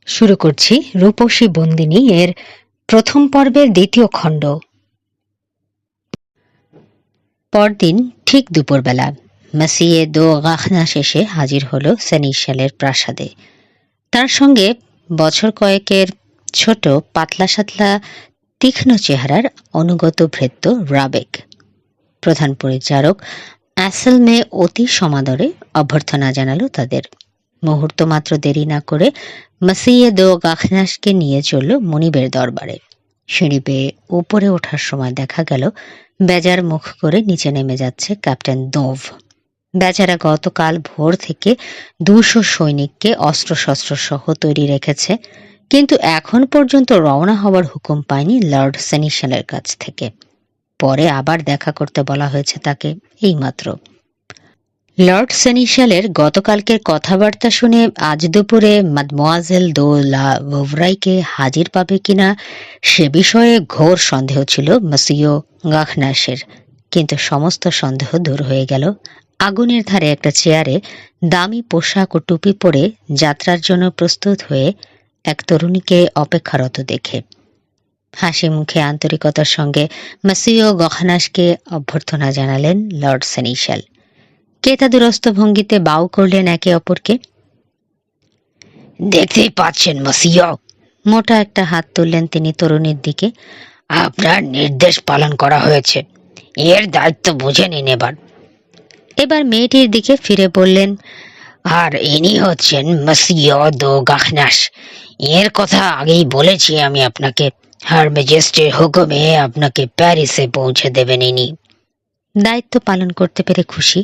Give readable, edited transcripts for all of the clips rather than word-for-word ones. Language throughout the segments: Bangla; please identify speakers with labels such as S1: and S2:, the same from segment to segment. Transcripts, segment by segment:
S1: শুরু করছি রূপসী বন্দিনী এর প্রথম পর্বের দ্বিতীয় খণ্ড। পরদিন ঠিক দুপুরবেলা মাসিয়ে দো গাখনাস এসে হাজির হলো সেনিশালের প্রাসাদে। তার সঙ্গে বছর কয়েকের ছোট পাতলা সাতলা তীক্ষ্ণ চেহারার অনুগত ভৃত্য রাবেক। প্রধান পরিচারক অ্যাসেলমে অতি সমাদরে অভ্যর্থনা জানালো তাদের। মুহূর্ত মাত্র দেরি না করে মাসিয়ে দো গাখনাসকে নিয়ে চলল মনিবের দরবারে। সিঁড়ি বেয়ে উপরে ওঠার সময় দেখা গেল বেজার মুখ করে নিচে নেমে যাচ্ছে ক্যাপ্টেন দোভ। বেচারা গতকাল ভোর থেকে 200 সৈনিককে অস্ত্রশস্ত্র সহ তৈরি রেখেছে, কিন্তু এখন পর্যন্ত রওনা হওয়ার হুকুম পায়নি লর্ড সেনিশালের কাছ থেকে। পরে আবার দেখা করতে বলা হয়েছে তাকে এইমাত্র। লর্ড সেনিশালের গতকালকের কথাবার্তা শুনে আজ দুপুরে মাদমোয়াজেল দো লা ভোভরাইকে হাজির পাবে কিনা সে বিষয়ে ঘোর সন্দেহ ছিল মাসিও গাখনাসের, কিন্তু সমস্ত সন্দেহ দূর হয়ে গেল আগুনের ধারে একটা চেয়ারে দামি পোশাক ও টুপি পরে যাত্রার জন্য প্রস্তুত হয়ে এক তরুণীকে অপেক্ষারত দেখে। হাসি মুখে আন্তরিকতার সঙ্গে মাসিও গাখনাসকে অভ্যর্থনা জানালেন লর্ড সেনিশাল। কেতাদুরস্ত ভঙ্গিতে বাউ করলেন একে অপরকে।
S2: দেখতেই পাচ্ছেন মসিও,
S1: মোটা একটা হাত তুললেন তিনি তরুণীর দিকে।
S2: আপনার নির্দেশ পালন করা হয়েছে, এর দায়িত্ব বুঝে নিন এবার।
S1: এবার মেয়েটির দিকে ফিরে বললেন,
S2: আর ইনি হচ্ছেন মসিও দো গাখনাস। এর কথা আগেই বলেছি আমি আপনাকে। হার মেজেস্টির হুকুমে আপনাকে প্যারিসে পৌঁছে দেবেন ইনি।
S1: দায়িত্ব পালন করতে পেরে খুশি।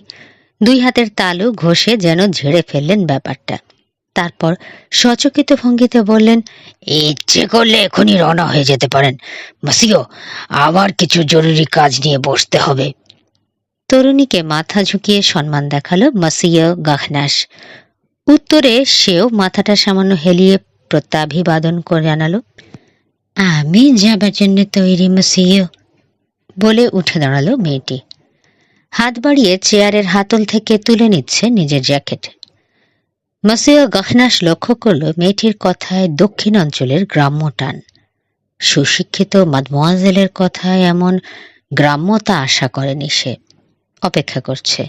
S1: 2 হাতের তালু ঘষে যেন ঝেড়ে ফেললেন ব্যাপারটা। তারপর সচকিত ভঙ্গিতে বললেন,
S2: ইচ্ছে করলে এখনই রওনা হয়ে যেতে পারেন মসিও, আবার কিছু জরুরি কাজ নিয়ে বসতে হবে।
S1: তরুণীকে মাথা ঝুঁকিয়ে সম্মান দেখালো মাসিও গাখনাস। উত্তরে সেও মাথাটা সামান্য হেলিয়ে প্রত্যাভিবাদন করে জানালো, আমি যাবার জন্য তৈরি মসিও। বলে উঠে দাঁড়ালো মেয়েটি। হাত বাড়িয়ে চেয়ারের হাতল থেকে তুলে নিচ্ছে নিজের জ্যাকেট। মাসিও গাখনাস লক্ষ্য করল মেয়েটির কথায় দক্ষিণ অঞ্চলের গ্রাম্য টান। সুশিক্ষিত মাদমোয়াজেলের কথায় এমন গ্রাম্যতা আশা করেনি সে। অপেক্ষা করছে,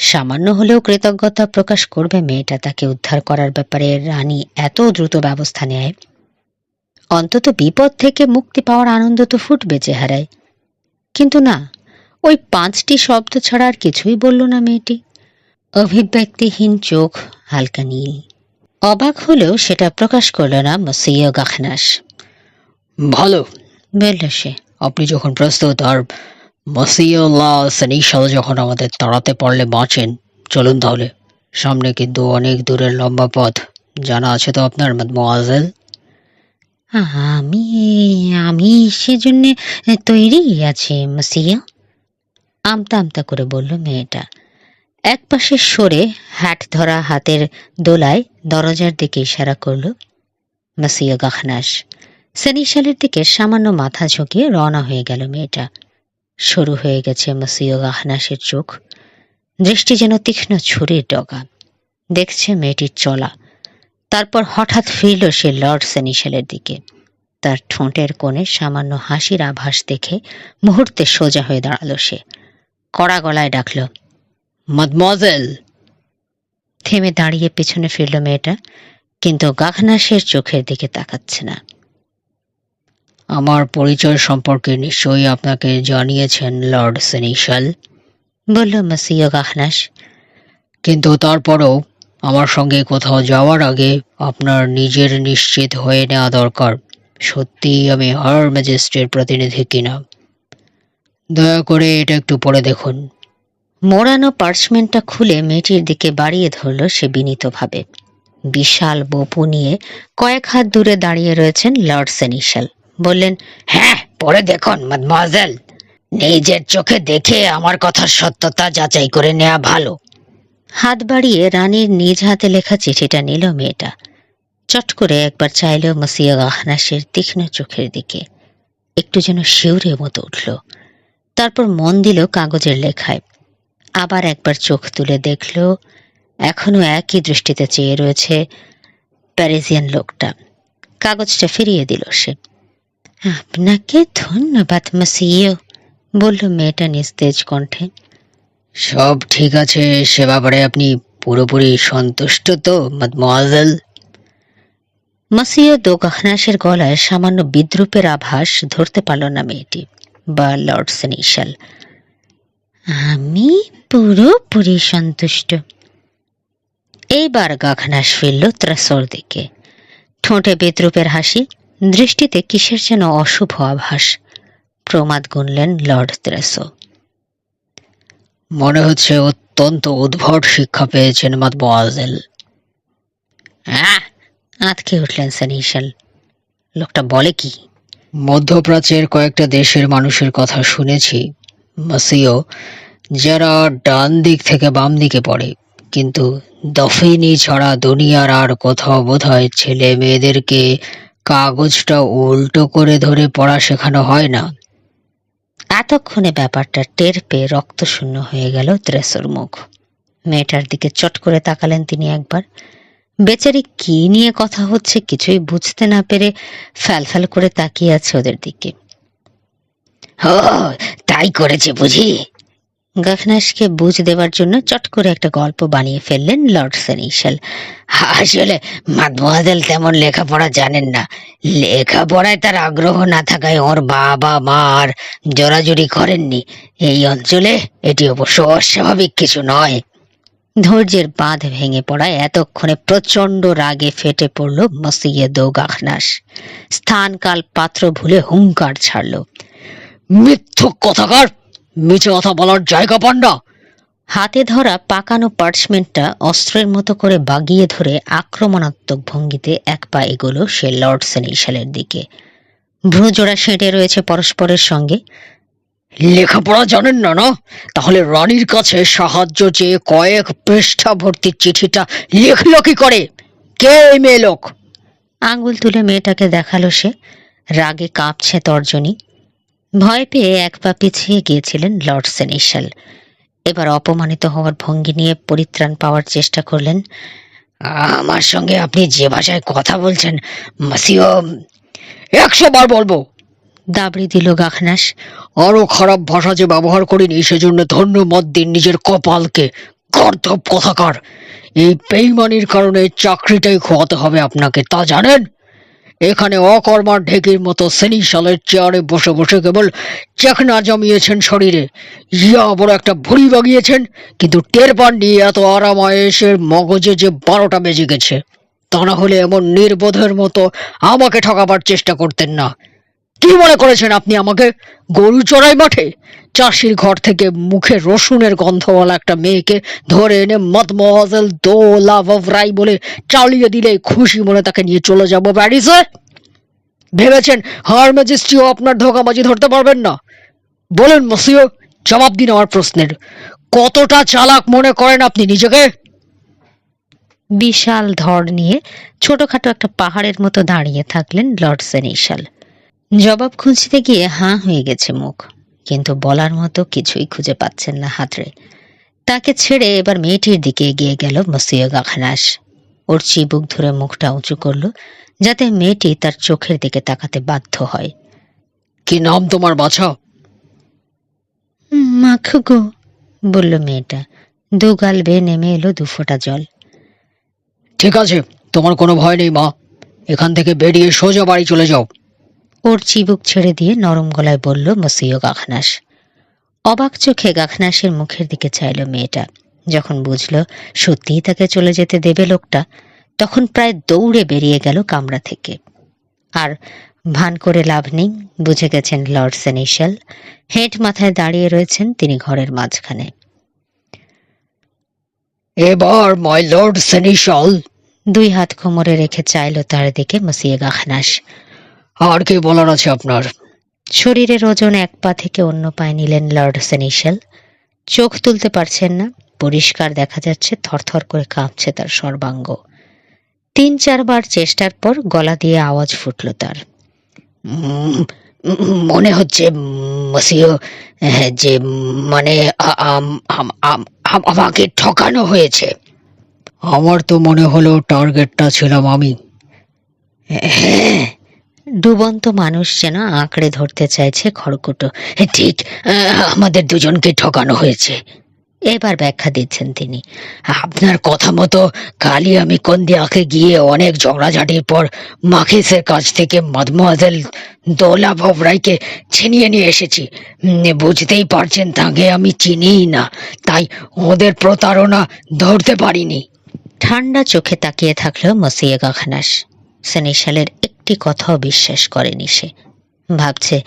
S1: সামান্য হলেও কৃতজ্ঞতা প্রকাশ করবে মেয়েটা তাকে উদ্ধার করার ব্যাপারে রানী এত দ্রুত ব্যবস্থা নেয়। অন্তত বিপদ থেকে মুক্তি পাওয়ার আনন্দ তো ফুটবে চেহারায়। কিন্তু না, ওই 5টি শব্দ ছাড়া আর কিছুই বলল না মেয়েটি। অভিব্যক্তিহীন চোখ হালকা নীল। অবাক হলেও সেটা প্রকাশ করল না মাসিও গাখনাস।
S2: ভালো,
S1: বলল সে।
S2: আপনি যখন প্রস্তুত, আর মসিও লা সেনিশাল যখন আমাদের তাড়াতে পারলে বাঁচেন, চলুন তাহলে। সামনে কিন্তু অনেক দূরের লম্বা পথ, জানা আছে তো আপনার মাদমোয়াজেল?
S1: আমি আমি সেজন্যে তৈরি আছি মাসিও, আমতা আমতা করে বলল মেয়েটা। এক পাশে সরে হ্যাট ধরা হাতের দোলায় দরজার দিকে ইশারা করল মাসিও গাখনাস। সেনিশালের দিকে সামান্য মাথা ঝুঁকিয়ে রওনা হয়ে গেল মেয়েটা। শুরু হয়ে গেছে মাসিও গাখনাসের চোখ, দৃষ্টি যেন তীক্ষ্ণ ছুরির ডগা। দেখছে মেয়েটির চলা। তারপর হঠাৎ ফিরল সে লর্ড সেনিশালের দিকে। তার ঠোঁটের কোণে সামান্য হাসির আভাস দেখে মুহূর্তে সোজা হয়ে দাঁড়ালো সে। কড়া গলায় ডাকল,
S2: মাদমোয়াজেল।
S1: থেমে দাঁড়িয়ে পেছনে ফিরল মেয়েটা, কিন্তু গাখনাসের চোখের দিকে তাকাচ্ছে না।
S2: আমার পরিচয় সম্পর্কে নিশ্চয়ই আপনাকে জানিয়েছেন লর্ড সেনিশাল,
S1: বলল মাসিও গাখনাস।
S2: কিন্তু তারপরও আমার সঙ্গে কোথাও যাওয়ার আগে আপনার নিজের নিশ্চিত হয়ে নেওয়া দরকার সত্যিই আমি হার ম্যাজেস্টির প্রতিনিধি কিনা। দয়া করে এটা একটু পড়ে দেখুন।
S1: মোড়ানো পার্চমেন্টটা খুলে মেয়েটির দিকে বাড়িয়ে ধরল সে বিনীতভাবে। বিশাল বপু নিয়ে কয়েক হাত দূরে দাঁড়িয়ে রয়েছেন লর্ড সেনিশাল। বললেন,
S2: হ্যাঁ, পড়ে দেখুন মাদমোয়াজেল। নিজের চোখে দেখে আমার কথার সত্যতা যাচাই করে নেওয়া ভালো।
S1: হাত বাড়িয়ে রানীর নিজ হাতে লেখা চিঠিটা নিল মেয়েটা। চট করে একবার চাইল মাসিও গাখনাসের তীক্ষ্ণ চোখের দিকে। একটু যেন শিউরের মতো উঠল। তারপর মন দিল কাগজের লেখায়। আবার একবার চোখ তুলে দেখল এখনো একই দৃষ্টিতে চেয়ে রয়েছে প্যারিসিয়ান লোকটা। কাগজটা ফিরিয়ে দিল সে। আপনাকে ধন্যবাদ মসিয়ে, বলল মেয়েটা নিস্তেজ কণ্ঠে।
S2: সব ঠিক আছে, সে ব্যাপারে আপনি পুরোপুরি সন্তুষ্ট তো মাদমোয়াজেল?
S1: মসিয়ে দো গাখনাসের গলায় সামান্য বিদ্রুপের আভাস ধরতে পারল না মেয়েটি বা লর্ড সেনিশাল। আমি পুরোপুরি সন্তুষ্ট। এইবার গাখনাস ফিরল ত্রাসর দিকে, ঠোঁটে বিদ্রুপের হাসি, দৃষ্টিতে কিসের যেন অশুভ আভাস। প্রমাদ গুনলেন লর্ড ত্রাসো।
S2: মনে হচ্ছে অত্যন্ত উদ্ভট শিক্ষা পেয়েছেন মাদমোয়াজেল।
S1: আঁতকে উঠলেন সেনিশাল। লোকটা বলে কি?
S2: মধ্যপ্রাচ্যের কয়েকটা দেশের মানুষের কথা শুনেছি মাসিও, যারা ডান দিক থেকে বাম দিকে পড়ে, কিন্তু দফিনি ছাড়া দুনিয়ার আর কোথাও বোধহয় ছেলে মেয়েদেরকে কাগজটা উল্টো করে ধরে পড়া শেখানো হয় না।
S1: এতক্ষণে ব্যাপারটা টের পেয়ে রক্তশূন্য হয়ে গেল ত্রেসোর মুখ। মেয়েটার দিকে চট করে তাকালেন তিনি একবার। বেচারি কি নিয়ে কথা হচ্ছে কিছুই বুঝতে না পেরে ফ্যালফ্যাল করে তাকিয়ে আছে ওদের দিকে।
S2: ও, তাই করেছে বুঝি?
S1: গাখনাসকে বুঝ দেবার জন্য চট করে একটা গল্প বানিয়ে ফেললেন লর্ড সেনিশাল।
S2: আসলে মাদমোয়াজেল তেমন লেখাপড়া জানেন না। লেখাপড়ায় তার আগ্রহ না থাকায় ওর বাবা মা আর জোরাজুরি করেননি। এই অঞ্চলে এটি অবশ্য অস্বাভাবিক কিছু নয়।
S1: ধৈর্যের বাঁধ ভেঙে পড়ায় এতক্ষণে প্রচন্ড রাগে ফেটে পড়ল মসিয়ে দো গাখনাস। স্থান কাল পাত্র ভুলে হুঙ্কার ছাড়ল।
S2: মিথ্যুক কথাকার! মিছে কথা বলার জায়গা পান না।
S1: হাতে ধরা পাকানো পার্চমেন্টটা অস্ত্রের মতো করে বাগিয়ে ধরে আক্রমণাত্মক ভঙ্গিতে এক পা এগোলো সে লর্ড সেনিশালের দিকে। ভ্রুজোড়া সেঁটে রয়েছে পরস্পরের সঙ্গে।
S2: লেখাপড়া জানেন না না? তাহলে রানীর কাছে সাহায্য চেয়ে কয়েক পৃষ্ঠা ভর্তি চিঠিটা লিখলো কি করে? কে এই মেয়ে লোক?
S1: আঙ্গুল তুলে মেয়েটাকে দেখালো সে। রাগে কাঁপছে তর্জনী। ভয় পেয়ে এক পা পিছিয়ে গিয়েছিলেন লর্ড সেনিশাল। এবার অপমানিত হওয়ার ভঙ্গি নিয়ে পরিত্রাণ পাওয়ার চেষ্টা করলেন।
S2: আমার সঙ্গে আপনি যে ভাষায় কথা বলছেন মাসিও, 100 বার বলবো,
S1: দাবড়ি দিল গাখনাস।
S2: আরো খারাপ ভাষা যে ব্যবহার করিনি সেজন্য ধন্যবাদ দিন নিজের কপালকে। গর্দভ কথাকার! এই বেইমানির কারণে চাকরিটাই খোয়াতে হবে আপনাকে, তা জানেন? এখানে অকর্মার ঢেকির মতো সেনিশালের চেয়ারে বসে বসে কেবল চেকনা জমিয়েছেন শরীরে, ইয়া বড় একটা ভুঁড়ি বাগিয়েছেন, কিন্তু টের পাননি এত আরামায়েশের মগজে যে 12টা বেজে গেছে। তা না হলে এমন নির্বোধের মতো আমাকে ঠকাবার চেষ্টা করতেন না। কি মনে করেছেন আপনি আমাকে? গরু চড়াই মাঠে চাষির ঘর থেকে মুখে রসুনের গন্ধওয়ালা একটা মেয়েকে ধরে এনে মাদমোয়াজেল দো লা ভভরাই বলে চালিয়ে দিলে খুশি মনে তাকে নিয়ে চলে যাবো প্যারিসে? ভেবেছেন হার ম্যাজেস্টিও আপনার ধোঁকাবাজি ধরতে পারবেন না? বলেন মসিও, জবাব দিন আমার প্রশ্নের। কতটা চালাক মনে করেন আপনি নিজেকে?
S1: বিশাল ধর নিয়ে ছোটখাটো একটা পাহাড়ের মতো দাঁড়িয়ে থাকলেন লর্ড সেনিশাল। জবাব খুঁজতে গিয়ে হাঁ হয়ে গেছে মুখ, কিন্তু বলার মতো কিছুই খুঁজে পাচ্ছেন না হাতড়ে। তাকে ছেড়ে এবার মেয়েটির দিকে এগিয়ে গেল মসিয়ে গাখনাস। ওর চিবুক ধরে মুখটা উঁচু করলো যাতে মেয়েটি তার চোখের দিকে তাকাতে বাধ্য হয়।
S2: কি নাম তোমার বাছা?
S1: মাখুগো, বলল মেয়েটা। দুগাল বেয়ে নেমে এলো 2 ফোঁটা জল।
S2: ঠিক আছে, তোমার কোনো ভয় নেই মা। এখান থেকে বেরিয়ে সোজা বাড়ি চলে যাও।
S1: ওর চিবুক ছেড়ে দিয়ে নরম গলায় বলল মসিও গাখনাস। অবাক চোখে গাখনাসের মুখের দিকে চাইল মেয়েটা। যখন বুঝল সত্যিই তাকে চলে যেতে দেবে লোকটা, তখন প্রায় দৌড়ে বেরিয়ে গেল কামরা থেকে। আর ভান করে লাভ নেই, বুঝে গেছেন লর্ড সেনিশাল। হেঁট মাথায় দাঁড়িয়ে রয়েছেন তিনি ঘরের মাঝখানে।
S2: এবার মাই লর্ড সেনিশাল,
S1: 2 হাত কোমরে রেখে চাইল তার দিকে মসিয়ে গাখনাস।
S2: আর কি বলার আছে আপনার?
S1: শরীরের ওজন এক পা থেকে অন্য পায়ে নিলেন লর্ড সেনিশাল। চোখ তুলতে পারছেন না, পরিষ্কার দেখা যাচ্ছে থরথর করে কাঁপছে তার সর্বাঙ্গ। 3-4 বার চেষ্টার পর গলা দিয়ে আওয়াজ ফুটল তার।
S2: মনে হচ্ছে মসিও যে মানে আমাকে ঠকানো হয়েছে। আমার তো মনে হলো টার্গেটটা ছিলাম আমি।
S1: হ্যাঁ, ডুবন্ত মানুষ যেন আঁকড়ে ধরতে চাইছে খড়কুটো।
S2: ঠিক, আমাদের দুজনকে ঠকানো হয়েছে।
S1: এবার ব্যাখ্যা দিচ্ছেন তিনি।
S2: আপনার কথা মতো কালই আমি কন্দিয়াকে গিয়ে অনেক ঝগড়াঝাটির পর মাখিসের কাছ থেকে মদমোয়াজেল দোলা ভবরাইকে ছিনিয়ে নিয়ে এসেছি। বুঝতেই পারছেন তাকে আমি চিনিই না, তাই ওদের প্রতারণা ধরতে পারিনি।
S1: ঠান্ডা চোখে তাকিয়ে থাকলো মসিয়ে গাখনাস। সেনিশালের একটি কথাও বিশ্বাস করেনি সে। ভাবছে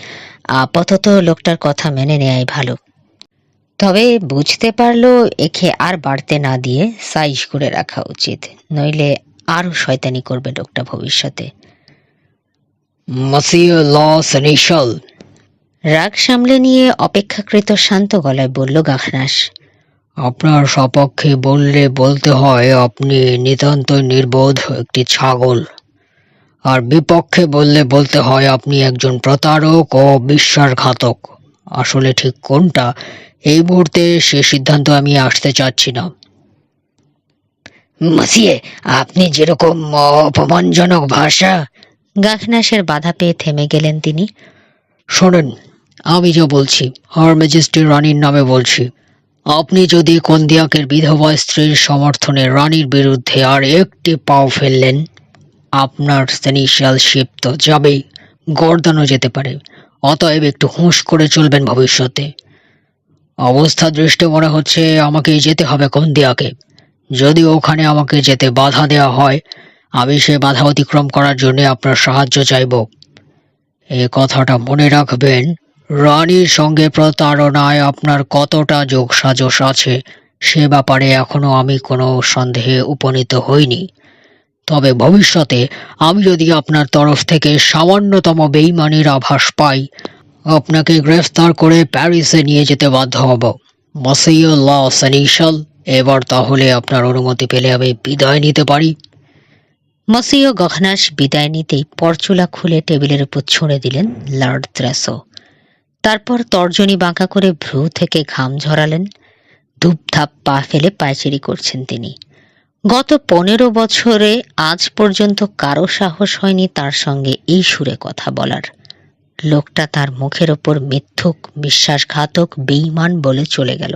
S1: আপাতত লোকটার কথা মেনে নেয়াই ভালো। তবে বুঝতে পারলো একে আর বাড়তে না দিয়ে সাইজ করে রাখা উচিত, নইলে আরো শয়তানি করবে লোকটা ভবিষ্যতে।
S2: মসিয়ে ল সেনিশাল,
S1: রাগ সামলে নিয়ে অপেক্ষাকৃত শান্ত গলায় বলল গাখনাস।
S2: আপনার সপক্ষে বললে বলতে হয় আপনি নিতান্ত নির্বোধ একটি ছাগল, আর বিপক্ষে বললে বলতে হয় আপনি একজন প্রতারক ও বিশ্বাসঘাতক। আসলে ঠিক কোনটা এই মুহূর্তে সে সিদ্ধান্ত আমি আসতে চাচ্ছি না। মাসিয়ে, আপনি যেরকম অপমানজনক ভাষা।
S1: গাখনাসের বাধা পেয়ে থেমে গেলেন তিনি।
S2: শোনেন, আমি যা বলছি হার ম্যাজেস্টি রানীর নামে বলছি। আপনি যদি কন্দিয়াকের বিধবা স্ত্রীর সমর্থনে রানীর বিরুদ্ধে আর একটি পাও ফেললেন, আপনার সেনিশালশিপ তো যাবেই, গর্দানও যেতে পারে। অতএব একটু হুঁশ করে চলবেন ভবিষ্যতে। অবস্থা দৃষ্টে মনে হচ্ছে আমাকে যেতে হবে কন্দিয়াকে। যদি ওখানে আমাকে যেতে বাধা দেওয়া হয়, আমি সে বাধা অতিক্রম করার জন্য আপনার সাহায্য চাইব। এ কথাটা মনে রাখবেন, রানীর সঙ্গে প্রতারণায় আপনার কতটা যোগসাজশ আছে সে ব্যাপারে এখনো আমি কোনো সন্দেহে উপনীত হইনি। তবে ভবিষ্যতে আমি যদি আপনার তরফ থেকে সামান্যতম বেইমানির আভাস পাই, আপনাকে গ্রেফতার করে প্যারিসে নিয়ে যেতে বাধ্য হব। মসিয়ে ল সেনিশাল, এবার তাহলে আপনার অনুমতি পেলে আমি বিদায় নিতে পারি।
S1: মসিও গখনাস বিদায় নিতেই পরচুলা খুলে টেবিলের উপর ছুঁড়ে দিলেন লর্ড ত্রাসো। তারপর তর্জনী বাঁকা করে ভ্রু থেকে ঘাম ঝরালেন। ধূপধাপ পা ফেলে পায়চারি করছেন তিনি। গত 15 বছরে আজ পর্যন্ত কারো সাহস হয়নি তার সঙ্গে এই সুরে কথা বলার। লোকটা তার মুখের ওপর মিথ্যুক, বিশ্বাসঘাতক, বেঈমান বলে চলে গেল,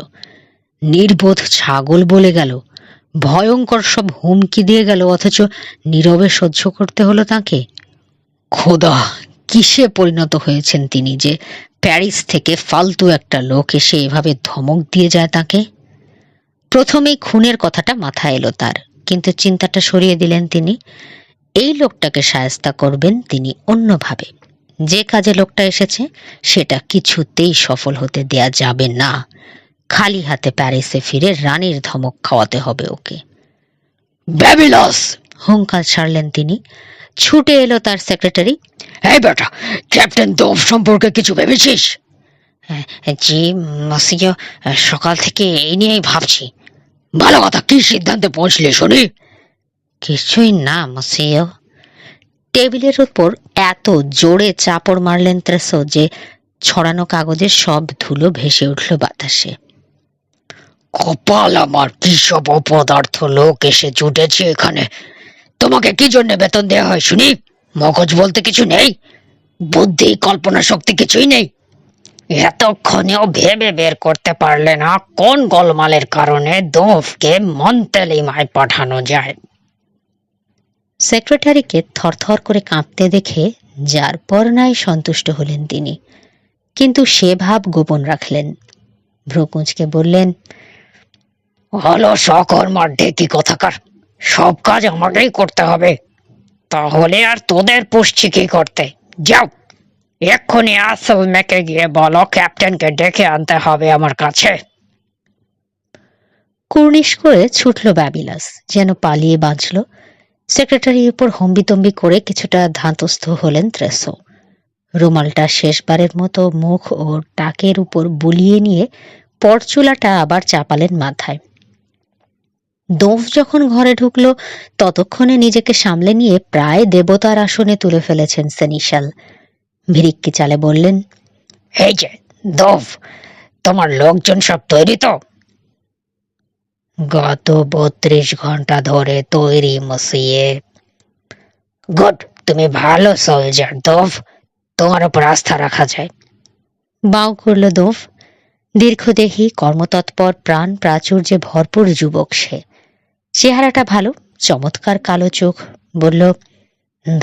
S1: নির্বোধ ছাগল বলে গেল, ভয়ঙ্কর সব হুমকি দিয়ে গেল, অথচ নীরবে সহ্য করতে হলো তাকে। খোদা, কিসে পরিণত হয়েছেন তিনি যে প্যারিস থেকে ফালতু একটা লোক এসে এভাবে ধমক দিয়ে যায় তাকে। প্রথমেই খুনের কথাটা মাথায় এলো তার, কিন্তু চিন্তাটা সরিয়ে দিলেন তিনি। এই লোকটাকে শায়েস্তা করবেন তিনি অন্যভাবে। যে কাজে লোকটা এসেছে সেটা কিছুতেই সফল হতে দেয়া যাবে না। খালি হাতে প্যারিসে ফিরে রানীর ধমক খাওয়াতে হবে ওকে।
S2: ব্যাবিলস!
S1: হুঙ্কার ছাড়লেন তিনি। ছুটে এলো তার সেক্রেটারি।
S2: এই বেটা, ক্যাপ্টেন দোভ সম্পর্কে কিছু ভেবেছিস?
S1: জি মসিও, সকাল থেকে এই নিয়েই ভাবছি।
S2: ভালো কথা, কি সিদ্ধান্তে পৌঁছলে শুনি?
S1: কিছুই না মসিও। টেবিলের উপর এত জোরে চাপড় মারলেন ত্রেসো যে ছড়ানো কাগজের সব ধুলো ভেসে উঠল বাতাসে।
S2: কপাল আমার, কি সব অপদার্থ লোক এসে জুটেছে এখানে। তোমাকে কি জন্য বেতন দেওয়া হয় শুনি? মগজ বলতে কিছু নেই? বুদ্ধি, কল্পনা শক্তি কিছুই নেই? এতক্ষণেও ভেবে বের করতে পারলে না কোন গোলমালের কারণে দোভকে মন্তেলিমায় পাঠানো যায়?
S1: সেক্রেটারিকে থরথর করে কাঁপতে দেখে যার পর নাই সন্তুষ্ট হলেন তিনি, কিন্তু সে ভাব গোপন রাখলেন। ভ্রুকুঁচকে বললেন,
S2: হলো সকর্মার ঢেকি কোথাকার, সব কাজ আমাকেই করতে হবে। তাহলে আর তোদের পুষছি কি করতে? যাও, এক্ষুনি আসল মেকে গিয়ে বলো ক্যাপ্টেনকে ডেকে আনতে হবে আমার কাছে।
S1: কুর্নিশ করে ছুটল ব্যাবিলাস, যেন পালিয়ে বাঁচল। সেক্রেটারির উপর হম্বিতম্বি করে কিছুটা ধাতস্থ হলেন ত্রেসো। রুমালটা শেষবারের মতো মুখ ও টাকের উপর বুলিয়ে নিয়ে পরচুলাটা আবার চাপালেন মাথায়। দোভ যখন ঘরে ঢুকলো ততক্ষণে নিজেকে সামলে নিয়ে প্রায় দেবতার আসনে তুলে ফেলেছেন সেনিশাল। ভিরিক্কি চালে বললেন,
S2: এই যে দোভ, তোমার লোকজন সব তৈরি তো?
S1: গত 32 ঘন্টা ধরে তৈরি মসিয়ে।
S2: গুড, তুমি ভালো সোলজার দোভ, তোমার উপর আস্থা রাখা যায়।
S1: বাউ করল দোভ। দীর্ঘদেহী, কর্মতৎপর, প্রাণ প্রাচুর্যে ভরপুর যুবক সে। চেহারাটা ভালো, চমৎকার কালো চোখ। বলল,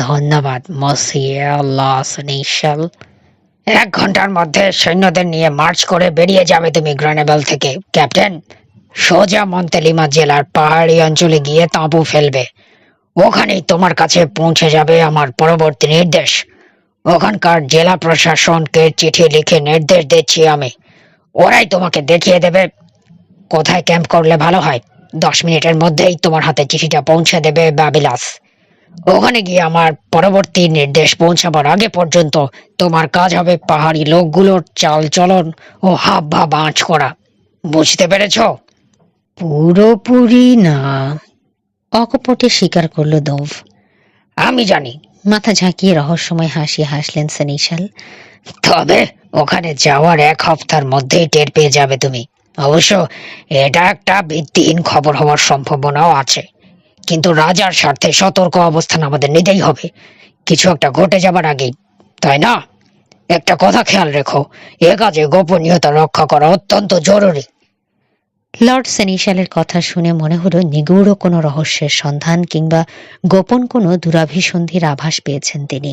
S2: ধন্যবাদ মসিয়ে আল্লাহ নিশাল। 1 ঘন্টার মধ্যে সৈন্যদের নিয়ে মার্চ করে বেরিয়ে যাবে তুমি গ্রেনেবল থেকে, ক্যাপ্টেন। সোজা মন্তেলিমা জেলার পাহাড়ি অঞ্চলে গিয়ে তাঁবু ফেলবে। ওখানেই তোমার কাছে পৌঁছে যাবে আমার পরবর্তী নির্দেশ। ওখানকার জেলা প্রশাসনকে চিঠি লিখে নির্দেশ দিচ্ছি আমি। ওরাই তোমাকে দেখিয়ে দেবে কোথায় ক্যাম্প করলে ভালো হয়। 10 মিনিটের মধ্যেই তোমার হাতে চিঠিটা পৌঁছে দেবে বাবিলাস। ওখানে গিয়ে আমার পরবর্তী নির্দেশ পৌঁছাবার আগে পর্যন্ত তোমার কাজ হবে পাহাড়ি লোকগুলোর চাল চলন ও হাব ভাব আঁচ করা। বুঝতে পেরেছ?
S1: পুরোপুরি না, অকপটে স্বীকার করল দোভ।
S2: আমি জানি।
S1: মাথা ঝাঁকিয়ে রহস্যময় হাসি হাসলেন সেনিশাল।
S2: তবে ওখানে যাওয়ার 1 হপ্তার মধ্যেই টের পেয়ে যাবে তুমি। অবশ্য এটা একটা ভিত্তিহীন খবর হওয়ার সম্ভাবনাও আছে, কিন্তু রাজার স্বার্থে সতর্ক অবস্থান আমাদের নিতেই হবে, কিছু একটা ঘটে যাবার আগেই, তাই না? একটা কথা খেয়াল রেখো, এ কাজে গোপনীয়তা রক্ষা করা অত্যন্ত জরুরি।
S1: লর্ড সেনিশালের কথা শুনে মনে হলো নিগূঢ় কোনো রহস্যের সন্ধান কিংবা গোপন কোনো দুরাভিসন্ধির আভাস পেয়েছেন তিনি।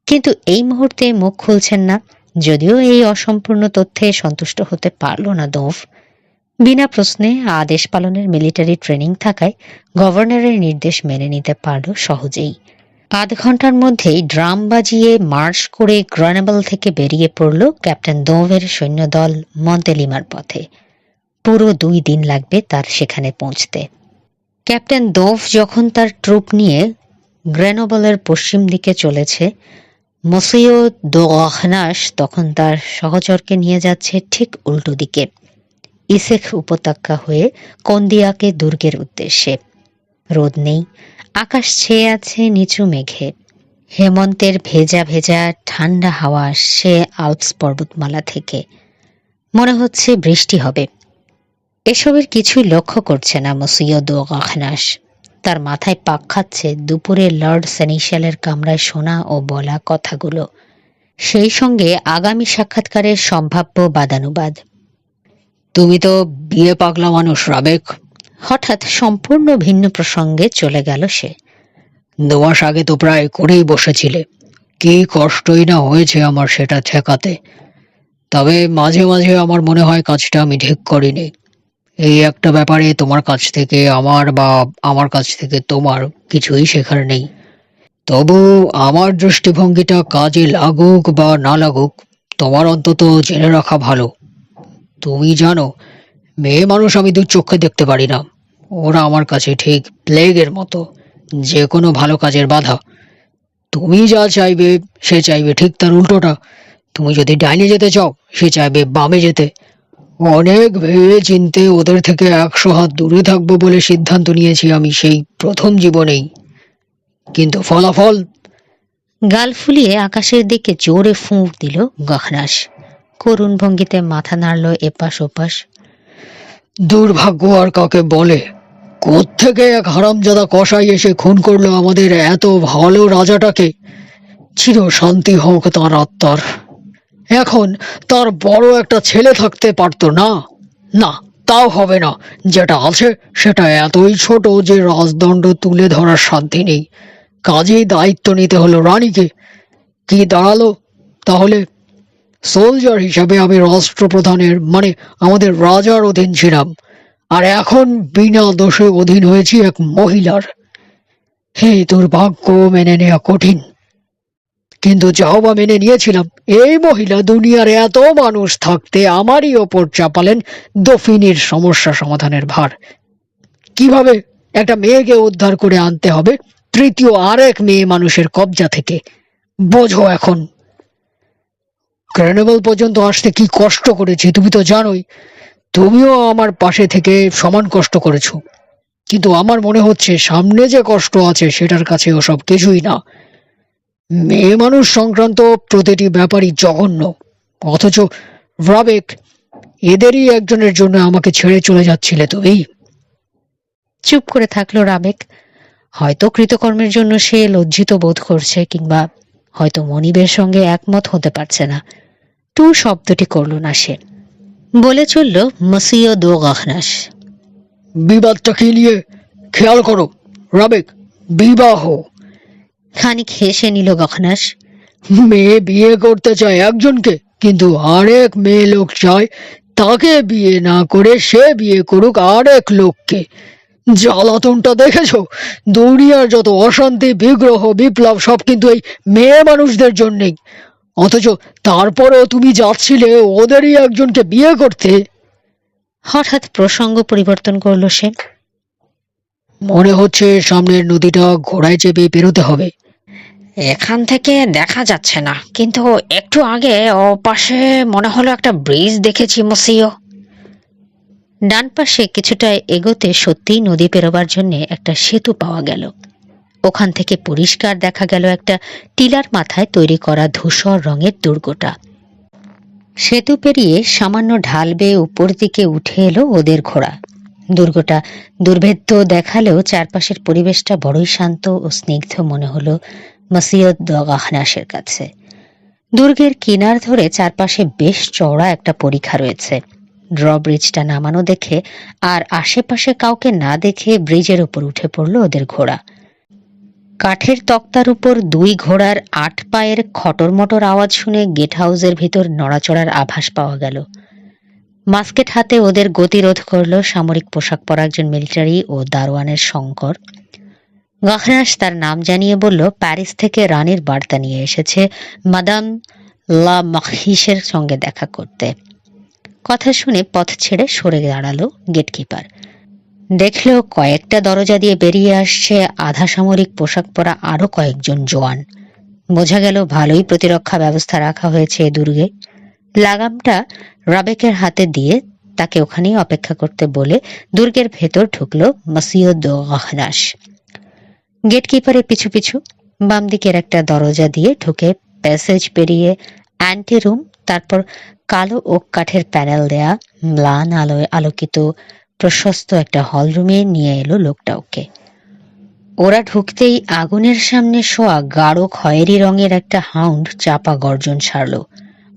S1: কিন্তু এই মুহূর্তে মুখ খুলছেন না, যদিও এই অসম্পূর্ণ তথ্যে সন্তুষ্ট হতে পারল না দোভ। বিনা প্রশ্নে আদেশ পালনের মিলিটারি ট্রেনিং থাকায় গভর্নরের নির্দেশ মেনে নিতে পারল সহজেই। 8 ঘন্টার মধ্যেই ড্রাম বাজিয়ে মার্চ করে গ্রেনেবল থেকে বেরিয়ে পড়ল ক্যাপ্টেন দোভের সৈন্যদল মন্তেলিমার পথে। পুরো 2 দিন লাগবে তার সেখানে পৌঁছতে। ক্যাপ্টেন দোভ যখন তার ট্রুপ নিয়ে গ্রেনোবলের পশ্চিম দিকে চলেছে, মসিও দো আখনাস তখন তার সহচরকে নিয়ে যাচ্ছে ঠিক উল্টো দিকে, ইসেখ উপত্যকা হয়ে কন্দিয়াকে দুর্গের উদ্দেশ্যে। রোদ নেই, আকাশ ছেয়ে আছে নিচু মেঘে। হেমন্তের ভেজা ভেজা ঠান্ডা হাওয়া আসছে আল্পস পর্বতমালা থেকে। মনে হচ্ছে বৃষ্টি হবে। এসবের কিছুই লক্ষ্য করছে না মসিও দো আখনাস। তার মাথায় পাক খাচ্ছে দুপুরে লর্ড সেনিশালের কামরায় শোনা ও বলা কথাগুলো, সেই সঙ্গে আগামী সাক্ষাৎকারের সম্ভাব্য বাদানুবাদ।
S2: তুমি তো বিয়ে পাগলা মানুষ রাবেক।
S1: হঠাৎ সম্পূর্ণ ভিন্ন প্রসঙ্গে চলে গেল সে।
S2: 2 মাস আগে তো প্রায় করেই বসেছিলে। কি কষ্টই না হয়েছে আমার সেটা ঠেকাতে। তবে মাঝে মাঝে আমার মনে হয় কাজটা আমি ঠিক করিনি। এই একটা ব্যাপারে তোমার কাছ থেকে আমার বা আমার কাছ থেকে তোমার কিছুই শেখার নেই। তবু আমার দৃষ্টিভঙ্গিটা কাজে লাগুক বা না লাগুক, তোমার অন্তত জেনে রাখা ভালো। তুমি জানো, মেয়ে মানুষ আমি 2 চোখে দেখতে পারি না। ওরা আমার কাছে ঠিক প্লেগের মতো, যে কোনো ভালো কাজের বাধা। তুমি যা চাইবে সে চাইবে ঠিক তার উল্টোটা। তুমি যদি ডাইনে যেতে চাও, সে চাইবে বামে যেতে। অনেক ভেবে চিনতে ওদের থেকে 100 হাত দূরে থাকবো বলে সিদ্ধান্ত নিয়েছি আমি সেই প্রথম জীবনেই। কিন্তু ফলাফল?
S1: গাল ফুলিয়ে আকাশের দিকে জোরে ফুঁক দিল গখনাস। করুণ ভঙ্গিতে মাথা নাড়ল এপাশ ওপাশ।
S2: দুর্ভাগ্য আর কাকে বলে? কোত্থেকে এক হারামজাদা কসাই এসে খুন করলো আমাদের এত ভালো রাজাটাকে। চির শান্তি হোক তার আত্মার। এখন তার বড় একটা ছেলে থাকতে পারতো না? না, তাও হবে না। যেটা আছে সেটা এতই ছোট যে রাজদণ্ড তুলে ধরার শান্তি নেই। কাজেই দায়িত্ব নিতে হলো রানীকে। কি দাঁড়ালো তাহলে? সোলজার হিসাবে আমি রাষ্ট্রপ্রধানের মানে আমাদের রাজার অধীন ছিলাম, আর এখন বিনা দোষে অধীন হয়েছি এক মহিলার। হে দুর্ভাগ্য, মেনে নেওয়া কঠিন, কিন্তু যাও বা মেনে নিয়েছিলাম। এই মহিলা দুনিয়ার এত মানুষ থাকতে আমারই ওপর চাপালেন দফিনির সমস্যা সমাধানের ভার। কিভাবে একটা মেয়েকে উদ্ধার করে আনতে হবে তৃতীয় আরেক মেয়ে মানুষের কবজা থেকে, বোঝো এখন। গ্রেনেবল পর্যন্ত আসতে কি কষ্ট করেছি তুমি তো জানোই। তুমিও আমার পাশে থেকে সমান কষ্ট করেছো, কিন্তু আমার মনে হচ্ছে সামনে যে কষ্ট আছে সেটার কাছে ওসব কিছুই না। মেয়ে মানুষ সংক্রান্ত প্রতিটি ব্যাপারই জঘন্য, অথচ রাবেক, এদেরই একজনের জন্য আমাকে ছেড়ে চলে যাচ্ছিলে তুমি।
S1: চুপ করে থাকলো রাবেক। হয়তো কৃতকর্মের জন্য সে লজ্জিত বোধ করছে, কিংবা হয়তো মনিবের সঙ্গে একমত হতে পারছে না। টু শব্দটি করল না সে। বলে চলল মসিও দো গাখনাস।
S2: বিবাদটা কি নিয়ে? খেয়াল করো রাবেক, বিবাহ।
S1: খানিক হেসে নিল গাখনাস।
S2: মেয়ে বিয়ে করতে চায় একজনকে, কিন্তু আরেক মেয়ে লোক চায় তাকে বিয়ে না করে সে বিয়ে করুক আরেক লোককে। জ্বালাতনটা দেখেছো? দুনিয়ার যত অশান্তি, বিগ্রহ, বিপ্লব সব কিন্তু এই মেয়ে মানুষদের জন্যেই। অথচ তারপরেও তুমি যাচ্ছিলে ওদেরই একজনকে বিয়ে করতে।
S1: হঠাৎ প্রসঙ্গ পরিবর্তন করল সে।
S2: মনে হচ্ছে সামনের নদীটা ঘোড়ায় চেপে পেরোতে হবে।
S3: এখান থেকে দেখা যাচ্ছে না, কিন্তু একটু আগে ও পাশে মনে হলো একটা ব্রিজ দেখেছি মসিও।
S1: ডান পাশে কিছুটা এগোতে সত্যিই নদী পেরোবার জন্য একটা সেতু পাওয়া গেল। ওখান থেকে পরিষ্কার দেখা গেল একটা টিলার মাথায় তৈরি করা ধূসর রঙের দুর্গটা। সেতু পেরিয়ে সামান্য ঢাল বেয়ে উপর দিকে উঠে এলো ওদের ঘোড়া। দুর্গটা দুর্ভেদ্য দেখালেও চারপাশের পরিবেশটা বড়ই শান্ত ও স্নিগ্ধ মনে হলো মসিয়দ গাহনাসের কাছে। দুর্গের কিনার ধরে চারপাশে বেশ চওড়া একটা পরিখা রয়েছে। ড্রব্রিজটা নামানো দেখে আর আশেপাশে কাউকে না দেখে ব্রিজের উপর উঠে পড়ল ওদের ঘোড়া। কাঠের তক্তার উপর দুই ঘোড়ার ৮ পায়ের খটরমটর আওয়াজ শুনে গেট হাউসের ভিতর নড়াচড়ার আভাস পাওয়া গেল। মাস্কেট হাতে ওদের গতিরোধ করল সামরিক পোশাক পরা একজন মিলিটারি ও দারোয়ানের শঙ্কর। গাখনাস তার নাম জানিয়ে বলল প্যারিস থেকে রানীর বার্তা নিয়ে এসেছে মাদাম লা মাখিসের সঙ্গে দেখা করতে। কথা শুনে পথ ছেড়ে সরে দাঁড়ালো গেটকিপার। দেখল কয়েকটা দরজা দিয়ে বেরিয়ে আসছে আধা সামরিক পোশাক পরা আরো কয়েকজন জওয়ান। বোঝা গেল ভালোই প্রতিরক্ষা ব্যবস্থা রাখা হয়েছে এ দুর্গে। লাগামটা রাবেকের হাতে দিয়ে তাকে ওখানেই অপেক্ষা করতে বলে দুর্গের ভেতর ঢুকলো মসিও দো গাখনাস। গেটকিপারের পিছু পিছু বাম দিকের একটা দরজা দিয়ে ঢুকে প্যাসেজ পেরিয়ে অ্যান্টি রুম, তারপর কালো ওক কাঠের প্যানেল দেয়া ম্লান আলোয় আলোকিত প্রশস্ত একটা হল রুমে নিয়ে এলো লোকটা ওকে। ওরা ঢুকতেই আগুনের সামনে শোয়া গাঢ় খয়েরি রঙের একটা হাউন্ড চাপা গর্জন ছাড়ল।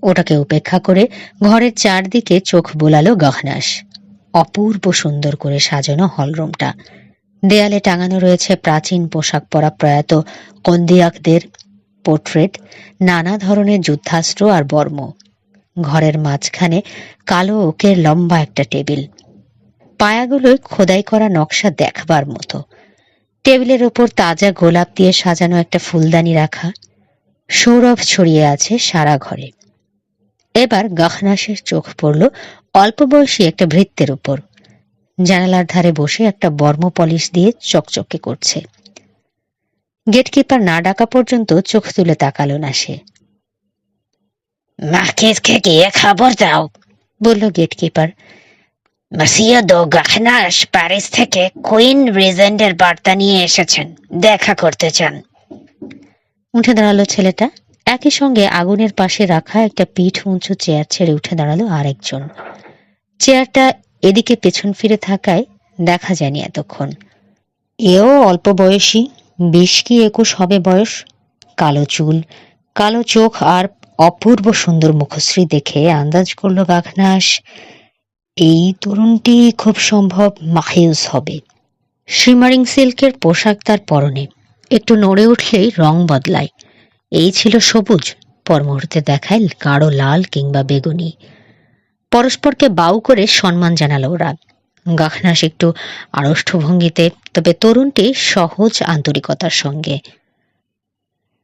S1: ওটাকে উপেক্ষা করে ঘরের চারদিকে চোখ বোলালো গাখনাস। অপূর্ব সুন্দর করে সাজানো হলরুমটা। দেয়ালে টাঙানো রয়েছে প্রাচীন পোশাক পরা প্রয়াত কন্দিয়াকদের পোর্ট্রেট, নানা ধরনের যুদ্ধাস্ত্র আর বর্ম। ঘরের মাঝখানে কালো ওকের লম্বা একটা টেবিল, পায়াগুলোয় খোদাই করা নকশা দেখবার মতো। টেবিলের ওপর তাজা গোলাপ দিয়ে সাজানো একটা ফুলদানি রাখা। সৌরভ ছড়িয়ে আছে সারা ঘরে। এবার গাখনাসের চোখ পড়ল অল্প বয়সী একটা ভৃত্যের উপর। জানালার ধারে বসে একটা বর্ম পলিশ দিয়ে চকচকে করছে। গেটকিপার না ডাকা পর্যন্ত চোখ তুলে তাকালো না সে।
S3: মার্কেজকে গিয়ে খবর দাও,
S1: বলল গেটকিপার।
S3: মসিও দো গাখনাস প্যারিস থেকে কুইন রিজেন্টের বার্তা নিয়ে এসেছেন, দেখা করতে চান।
S1: উঠে দাঁড়ালো ছেলেটা। একই সঙ্গে আগুনের পাশে রাখা একটা পিঠ উঁচু চেয়ার ছেড়ে উঠে দাঁড়ালো আরেকজন। চেয়ারটা এদিকে পেছন ফিরে থাকায় দেখা যায়নি এতক্ষণ। এও অল্প বয়সী, 20 কি 21 হবে বয়স। কালো চুল, কালো চোখ আর অপূর্ব সুন্দর মুখশ্রী দেখে আন্দাজ করল গাখনাস এই তরুণটি খুব সম্ভব মাখিউস হবে। শিমারিং সিল্কের পোশাক তার পরনে, একটু নড়ে উঠলেই রং বদলায়। এই ছিল সবুজ, পর মুহূর্তে দেখায় গাঢ় লাল কিংবা বেগুনি। পরস্পরকে বাউ করে সম্মান জানালো ওরা। গাখনাস একটু আড়ষ্ট ভঙ্গিতে, তবে তরুণটি সহজ আন্তরিকতার সঙ্গে।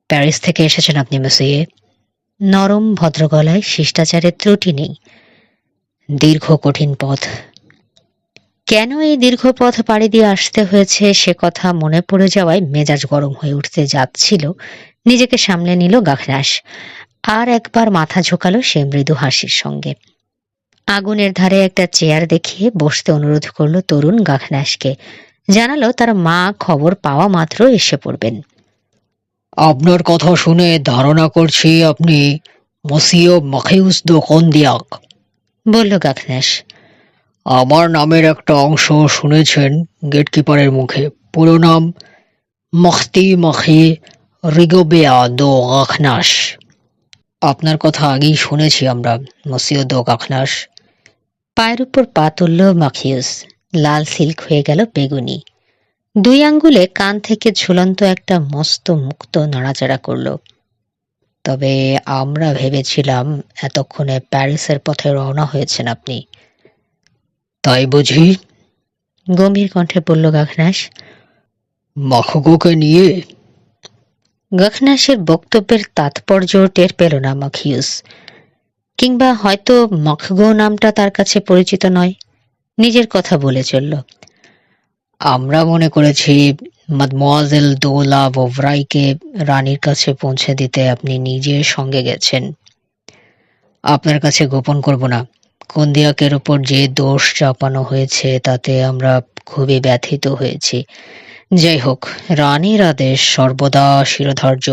S1: প্যারিস থেকে এসেছেন আপনি মসিয়ে? নরম ভদ্র গলায় শিষ্টাচারের ত্রুটি নেই। দীর্ঘ কঠিন পথ। কেন এই দীর্ঘ পথ পাড়ি দিয়ে আসতে হয়েছে সে কথা মনে পড়ে যাওয়ায় মেজাজ গরম হয়ে উঠতে যাচ্ছিল। নিজেকে সামলে নিল গাখনাস। আর একবার মাথা ঝোঁকালো সে মৃদু হাসির সঙ্গে। আগুনের ধারে একটা চেয়ার দেখিয়ে বসতে অনুরোধ করলো তরুণ গাখনাসকে। জানালো তার মা খবর পাওয়া মাত্র এসে পড়বেন।
S2: আপনার কথা শুনে ধারণা করছি আপনি মসিও মাখিউস দো কন্দিয়াক,
S1: বলল গাখনাস।
S2: আমার নামের একটা অংশ শুনেছেন গেটকিপারের মুখে। পুরো নাম মখতি মখি রিগোবেয়া দো গাখনাস। আপনার কথা আগেই শুনেছি আমরা, মসিও দো গাখনাস।
S1: পায়ের উপর পা তুলল মাখিউস। লাল সিল্ক হয়ে গেল বেগুনি। 2 আঙ্গুলে কান থেকে ঝুলন্ত একটা মস্ত মুক্ত নড়াচড়া করল। তবে আমরা ভেবেছিলাম এতক্ষণে প্যারিসের পথে রওনা হয়েছেন আপনি।
S2: তাই বুঝি?
S1: গম্ভীর কণ্ঠে বলল গাখনাস।
S2: মাখগোকে নিয়ে?
S1: গাখনাসের বক্তব্যের তাৎপর্য টের পেল না মাখিউস, কিংবা হয়তো মখগো নামটা তার কাছে পরিচিত নয়। নিজের কথা বলে চলল।
S2: আমরা মনে করেছি মাদমোয়াজেল দো লা ভোভরাইকে রানীর কাছে পৌঁছে দিতে আপনি নিজে সঙ্গে গেছেন। আপনার কাছে গোপন করব না, কন্দিয়াকের ওপর যে দোষ চাপানো হয়েছে তাতে আমরা খুবই ব্যথিত হয়েছি। যাই হোক, রানীর আদেশ সর্বদা শিরোধার্য,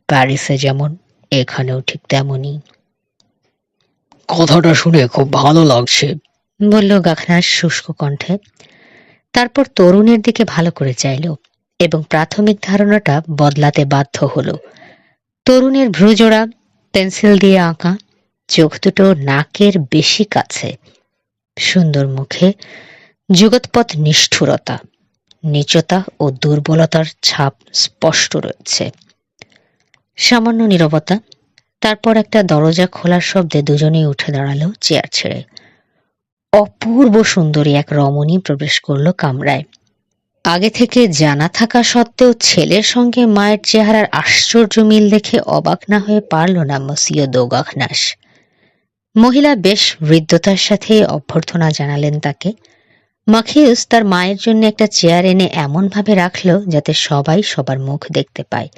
S2: প্যারিসে যেমন এখানেও ঠিক তেমনই। কথাটা শুনে খুব ভালো লাগছে,
S1: বলল গাখনাস শুষ্ক কণ্ঠে। তারপর তরুণের দিকে ভালো করে চাইল এবং প্রাথমিক ধারণাটা বদলাতে বাধ্য হলো। তরুণের ভ্রুজোড়া পেন্সিল দিয়ে আঁকা, চোখ দুটো নাকের বেশি কাছে, সুন্দর মুখে যুগৎপৎ নিষ্ঠুরতা, নীচতা ও দুর্বলতার ছাপ স্পষ্ট রয়েছে। সামান্য নীরবতা, তারপর একটা দরজা খোলার শব্দে দুজনেই উঠে দাঁড়ালো চেয়ার ছেড়ে। অপূর্ব সুন্দরী এক রমণী প্রবেশ করলো কামরায়। আগে থেকে জানা থাকা সত্ত্বেও ছেলের সঙ্গে মায়ের চেহারার আশ্চর্য মিল দেখে অবাক না হয়ে পারল না মসিও দো গাখনাস। মহিলা বেশ হৃদ্যতার সাথে অভ্যর্থনা জানালেন তাকে। মাখিউস তার মায়ের জন্য একটা চেয়ার এনে এমনভাবে রাখল যাতে সবাই সবার মুখ দেখতে পায়।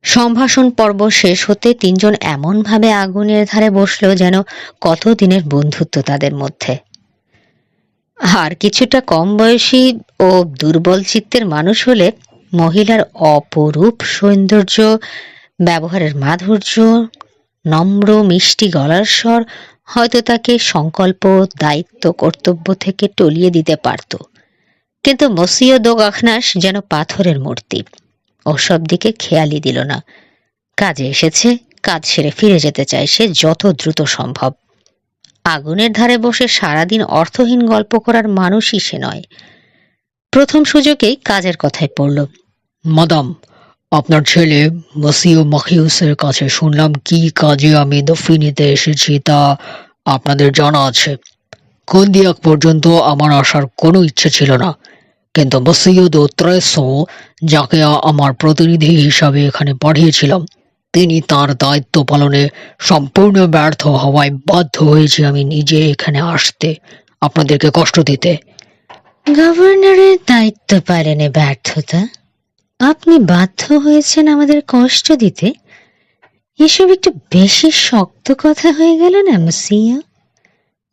S1: সম্ভাষণ পর্ব শেষ হতে 3 জন এমনভাবে আগুনের ধারে বসলো যেন কতদিনের বন্ধুত্ব তাদের মধ্যে। আর কিছুটা কম বয়সী ও দুর্বল চিত্তের মানুষ হলে মহিলার অপরূপ সৌন্দর্য, ব্যবহারের মাধুর্য, নম্র মিষ্টি গলার স্বর হয়তো তাকে সংকল্প, দায়িত্ব, কর্তব্য থেকে টলিয়ে দিতে পারত। কিন্তু মসিও দো গাখনাস যেন পাথরের মূর্তি, ওসব দিকে খেয়ালই দিল না। কাজে এসেছে, কাজ সেরে ফিরে যেতে চায় সে যত দ্রুত সম্ভব। আগুনের ধারে বসে সারাদিন অর্থহীন গল্প করার মানুষই সে নয়। প্রথম সুযোগেই কাজের কথায় পড়ল।
S2: মাদাম, আপনার ছেলে মসিও মাখিউসের কাছে শুনলাম কি কাজে আমি দফিনিতে এসেছি তা আপনাদের জানা আছে। কন্দিয়াক পর্যন্ত আমার আসার কোনো ইচ্ছে ছিল না, কিন্তু মসিও দো ত্রেসো, যাকে আমার প্রতিনিধি হিসাবে এখানে পাঠিয়েছিলাম, তিনি তার দায়িত্ব পালনে সম্পূর্ণ ব্যর্থ হওয়ায় বাধ্য হয়েছি আমি নিজে এখানে আসতে, আপনাদেরকে কষ্ট দিতে।
S1: গভর্নরের দায়িত্ব পালনে ব্যর্থতা? আপনি বাধ্য হয়েছেন আমাদের কষ্ট দিতে? এসব একটু বেশি শক্ত কথা হয়ে গেল না মসিয়া?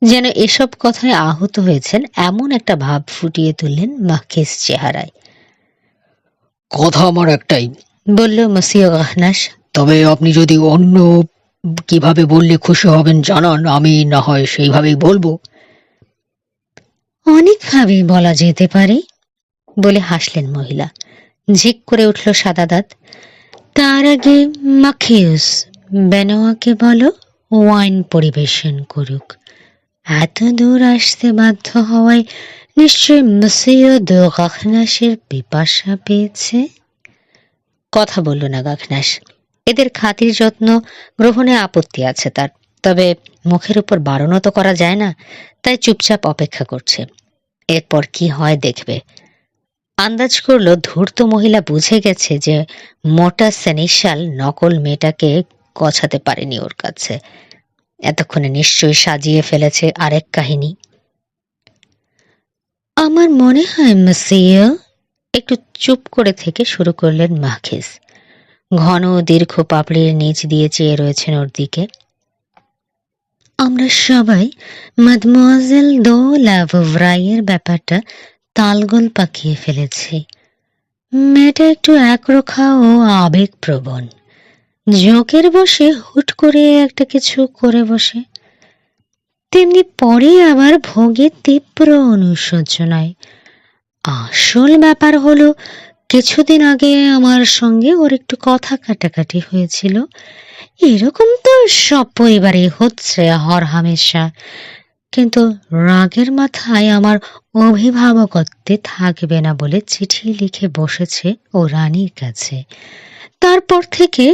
S1: যেন এসব কথায় আহত হয়েছেন এমন একটা ভাব ফুটিয়ে তুললেন মাখিস চেহারায়।
S2: কথা আমার একটাই,
S1: বলল মসিও গাখনাস।
S2: তবে আপনি যদি অন্য কিভাবে বললে খুশি হবেন জানান, আমি না হয় সেইভাবেই বলবো।
S1: অনেকভাবেই বলা যেতে পারে, বলে হাসলেন মহিলা। ঝিক করে উঠল সাদা দাঁত। তার আগে মাখিউস, বেনোয়াকে বলো ওয়াইন পরিবেশন করুক। এত দূর আসতে বাধ্য হওয়ায় নিশ্চয় মসিও দো গাখনাসের পিপাসা পেয়েছে। কথা বলল না গাখনাস। এদের খাতির যত্ন গ্রহণে আপত্তি আছে তার, তবে মুখের উপর বারণও তো করা যায় না, তাই চুপচাপ অপেক্ষা করছে। এরপর কি হয় দেখবে। আন্দাজ করল ধূর্ত মহিলা বুঝে গেছে যে মোটা সেনিশাল নকল মেয়েটাকে গছাতে পারেনি ওর কাছে। এতক্ষণে নিশ্চয়ই সাজিয়ে ফেলেছে আরেক কাহিনী। আমার মনে হয় মসিয়া, একটু চুপ করে থেকে শুরু করলেন মাখিস। ঘন দীর্ঘ পাপড়ির নিচ দিয়ে চেয়ে রয়েছেন ওর দিকে। আমরা সবাই মাদমোয়াজেল দো লা ভোভরাইয়ের ব্যাপারটা তালগোল পাকিয়ে ফেলেছি। মেয়েটা একটু একরোখা ও আবেগপ্রবণ, ঝোঁকের বসে হুট করে একটা কিছু করে বসে, তেমনি পরে আবার ভোগে তীব্র অনুশোচনায়। আসল ব্যাপার হলো কিছুদিন আগে আমার সঙ্গে ওর একটু কথা কাটাকাটি হয়েছিল। এরকম তো সব পরিবারে হচ্ছে হরহামেশা। কিন্তু রাগের মাথায় আমার অভিভাবকত্বে থাকবে না বলে চিঠি লিখে বসেছে ও রানীর কাছে। তারপর থেকে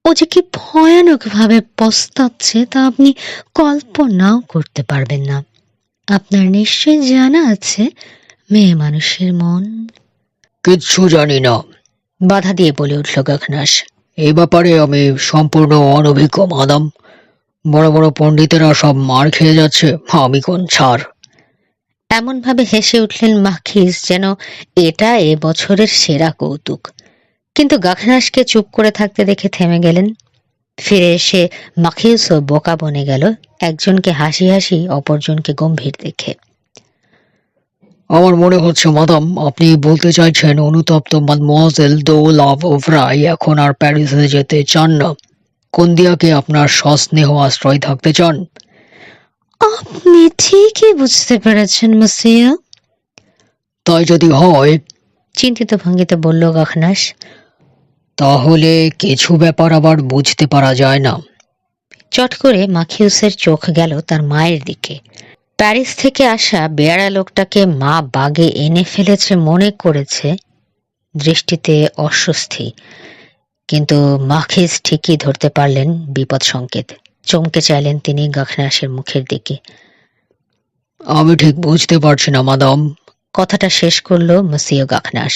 S1: ও যে কি ভয়ানকভাবে পস্তাচ্ছে তা আপনি কল্পনাও করতে পারবেন না। আপনার নিশ্চয় জানা আছে মেয়ে মানুষের মন।
S2: কিচ্ছু জানি না,
S1: বাধা দিয়ে বলে উঠল গগনাস।
S2: এই ব্যাপারে আমি সম্পূর্ণ অনভিজ্ঞ মাদাম। বড় বড় পণ্ডিতেরা সব মার খেয়ে যাচ্ছে, আমি কোন ছাড়।
S1: এমনভাবে হেসে উঠলেন মাখিস যেন এটা এ বছরের সেরা কৌতুক। কিন্তু গগনাসকে চুপ করে থাকতে দেখে থেমে গেলেন। ফিরে এসে মাখিসও বোকা বনে গেল, একজনকে হাসি হাসি অপরজনকে গম্ভীর দেখে।
S2: আমার মনে হচ্ছে মাদাম, আপনি বলতে চাইছেন অনুতপ্ত মাদমোয়াজেল দো লাভ ওভরাই এখন আর প্যারিসে যেতে চান না, কোন্দিয়াকে আপনার সস্নেহ আশ্রয় থাকতে চান।
S1: আপনি ঠিকই বুঝতে পেরেছেন মসিয়া।
S2: তাই যদি হয়,
S1: চিন্তিত ভঙ্গিতে বলল গগনাস।
S2: তাহলে কিছু ব্যাপার আবার বুঝতে পারা যায় না।
S1: চট করে মাখিউসের চোখ গেল তার মায়ের দিকে। প্যারিস থেকে আসা বেয়ারা লোকটাকে মা বাগে এনে ফেলেছে মনে করেছে, দৃষ্টিতে অস্বস্তি। কিন্তু মাখিস ঠিকই ধরতে পারলেন বিপদ সংকেত। চমকে চাইলেন তিনি গগনাসের মুখের দিকে।
S2: আমি ঠিক বুঝতে পারছি না মাদাম।
S1: কথাটা শেষ করলো মসিও গগনাস।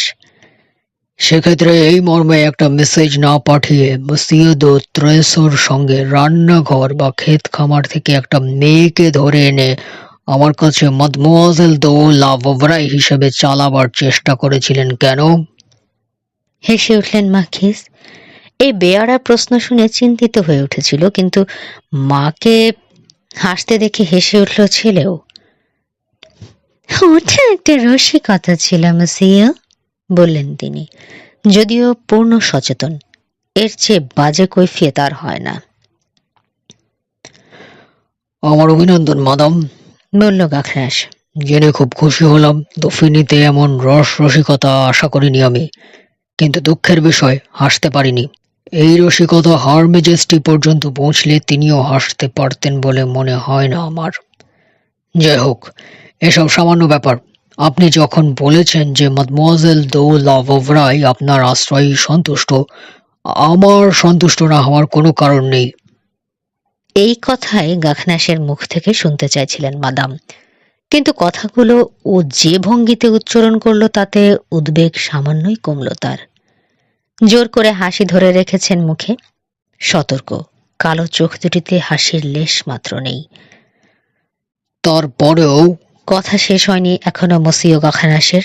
S2: সেক্ষেত্রে এই মর্মে একটা মেসেজ না পাঠিয়ে মসিয়ে দো ত্রেসোর সঙ্গে রান্নাঘর বা ক্ষেত খামার থেকে একটা মেয়েকে ধরে এনে আমার কাছে মাদমোয়াজেল দো লাভরাই হিসেবে চালাবার চেষ্টা করেছিলেন কেন?
S1: হেসে উঠলেন মাখিস। এই বেয়ারা প্রশ্ন শুনে চিন্তিত হয়ে উঠেছিল, কিন্তু মাকে হাসতে দেখে হেসে উঠল ছেলেও। ওটা একটা রসিকতা ছিল মসিয়া, বললেন তিনি, যদিও পূর্ণ সচেতন। এর চেয়ে বাজে কৈফিয়ত আর হয় না।
S2: আমার অভিনন্দন মাদাম,
S1: বলল গগনাস।
S2: জেনে খুব খুশি হলাম। দফিনিতে এমন রসিকতা আশা করিনি আমি, কিন্তু দুঃখের বিষয় হাসতে পারিনি। এই রসিকতা হার মেজেস্টি পর্যন্ত পৌঁছলে তিনিও হাসতে পারতেন বলে মনে হয় না আমার। যাই হোক, এসব সামান্য ব্যাপার। আপনি যখন বলেছেন যে মাদমোয়াজেল দো লাভরাই আপনার আশ্রয়ে সন্তুষ্ট, আমার সন্তুষ্ট না হওয়ার কোনো কারণ নেই।
S1: এই কথাই গগনাসের মুখ থেকে শুনতে চাইছিলেন মাদাম, কিন্তু কথাগুলো ও যে ভঙ্গিতে উচ্চারণ করলো তাতে উদ্বেগ সামান্যই কমল তার। জোর করে হাসি ধরে রেখেছেন মুখে, সতর্ক কালো চোখ দুটিতে হাসির লেশ মাত্র নেই।
S2: তারপরেও
S1: কথা শেষ হয়নি এখনো মসিও গগনাসের।